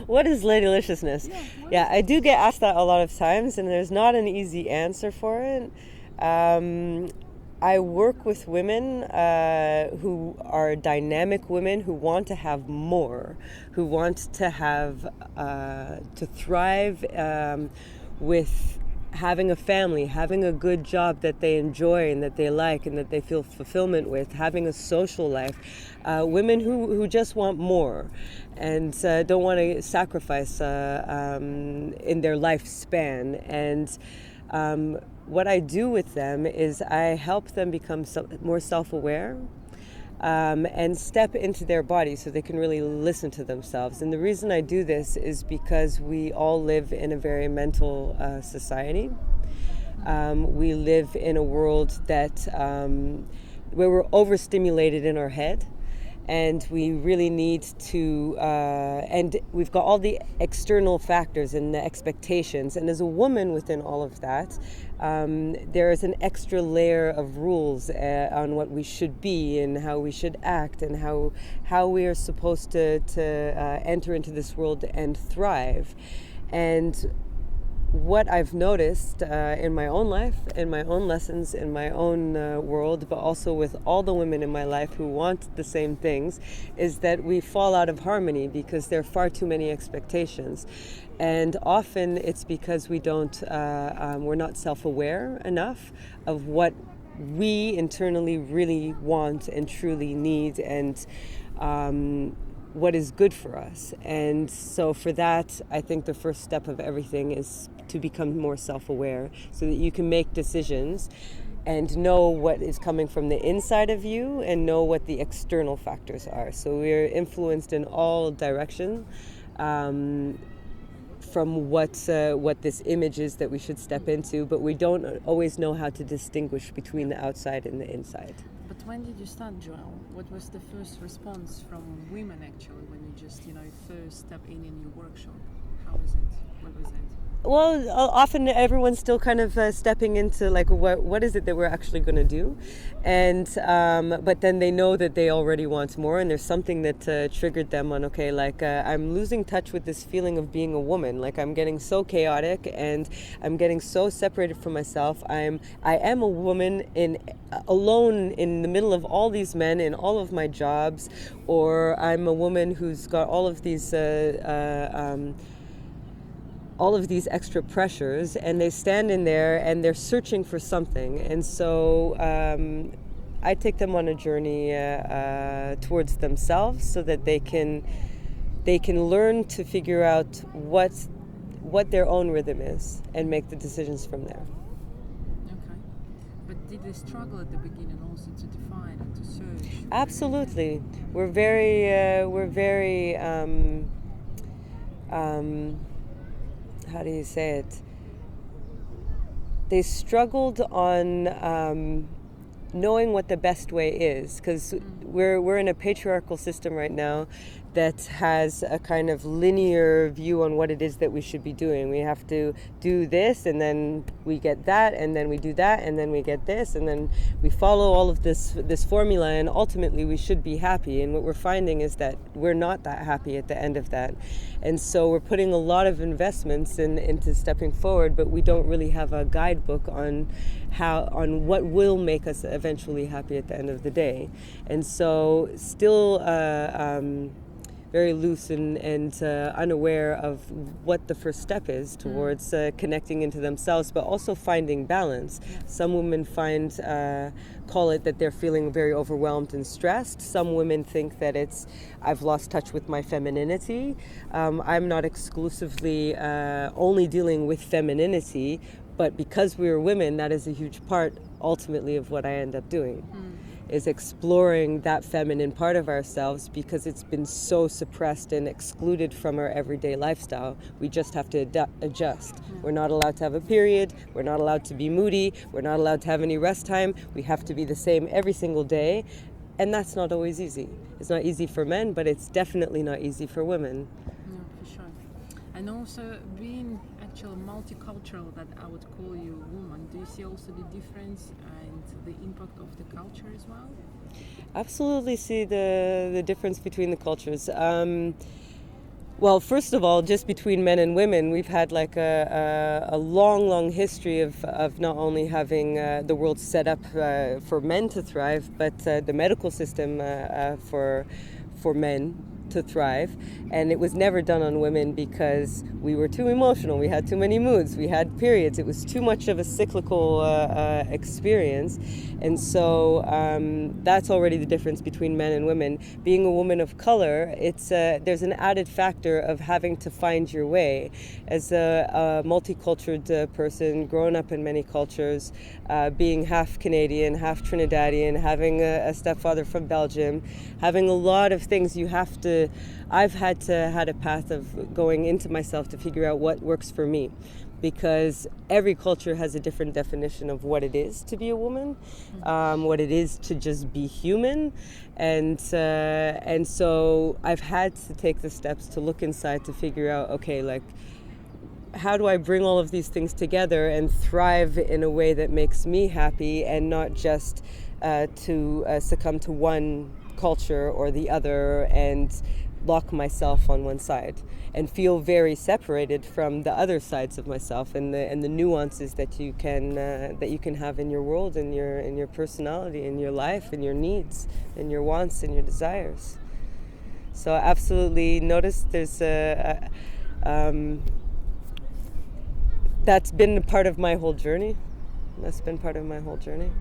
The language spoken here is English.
What is Ladyliciousness? Yeah, I do get asked that a lot of times, and there's not an easy answer for it. I work with women who are dynamic women who want to have more, who want to have to thrive with having a family, having a good job that they enjoy and that they like and that they feel fulfillment with, having a social life. Women who just want more and don't want to sacrifice in their lifespan. And what I do with them is I help them become more self-aware and step into their body so they can really listen to themselves. And the reason I do this is because we all live in a very mental society. We live in a world that where we're overstimulated in our head. And we really need to, and we've got all the external factors and the expectations. And as a woman within all of that, there is an extra layer of rules on what we should be and how we should act and how we are supposed to enter into this world and thrive. And what I've noticed in my own life, in my own lessons, in my own world, but also with all the women in my life who want the same things, is that we fall out of harmony because there are far too many expectations. And often it's because we're not self-aware enough of what we internally really want and truly need, and what is good for us. And so for that, I think the first step of everything is to become more self-aware so that you can make decisions and know what is coming from the inside of you and know what the external factors are. So we're influenced in all directions from what this image is that we should step into, but we don't always know how to distinguish between the outside and the inside. But when did you start, Juel? What was the first response from women actually when you just, first step in your workshop? How was it? What was it? Well, often everyone's still kind of stepping into like what is it that we're actually going to do, and but then they know that they already want more, and there's something that triggered them on I'm losing touch with this feeling of being a woman. Like I'm getting so chaotic and I'm getting so separated from myself. I am a woman alone in the middle of all these men in all of my jobs, or I'm a woman who's got all of these extra pressures, and they stand in there and they're searching for something. And so I take them on a journey towards themselves so that they can learn to figure out what their own rhythm is and make the decisions from there. Okay. But did they struggle at the beginning also to define and to search? Absolutely. We're very how do you say it? They struggled on knowing what the best way is, because we're in a patriarchal system right now that has a kind of linear view on what it is that we should be doing. We have to do this, and then we get that, and then we do that, and then we get this, and then we follow all of this formula, and ultimately we should be happy. And what we're finding is that we're not that happy at the end of that. And so we're putting a lot of investments into stepping forward, but we don't really have a guidebook on what will make us eventually happy at the end of the day. And so still very loose and unaware of what the first step is towards connecting into themselves, but also finding balance. Yeah. Some women call it that they're feeling very overwhelmed and stressed. Some women think that I've lost touch with my femininity. I'm not exclusively only dealing with femininity, but because we're women, that is a huge part ultimately of what I end up doing. Is exploring that feminine part of ourselves, because it's been so suppressed and excluded from our everyday lifestyle. We just have to adjust. We're not allowed to have a period. We're not allowed to be moody. We're not allowed to have any rest time. We have to be the same every single day. And that's not always easy. It's not easy for men, but it's definitely not easy for women. No, for sure. And also being actually multicultural, that I would call you a woman, do you see also the difference and the impact of the culture as well? Absolutely see the difference between the cultures. Well, first of all, just between men and women, we've had like a long, long history of not only having the world set up for men to thrive, but the medical system for men to thrive. And it was never done on women because we were too emotional. We had too many moods. We had periods. It was too much of a cyclical experience. And so that's already the difference between men and women. Being a woman of color, there's an added factor of having to find your way. As a multicultural person, growing up in many cultures, being half Canadian, half Trinidadian, having a stepfather from Belgium, having a lot of things I've had a path of going into myself to figure out what works for me, because every culture has a different definition of what it is to be a woman, what it is to just be human, and so I've had to take the steps to look inside to figure out, okay, like, how do I bring all of these things together and thrive in a way that makes me happy, and not just to succumb to one culture or the other and lock myself on one side and feel very separated from the other sides of myself, and the nuances that you can have in your world, and in your personality, in your life, and your needs, and your wants, and your desires. So I absolutely noticed there's that's been part of my whole journey. That's been part of my whole journey.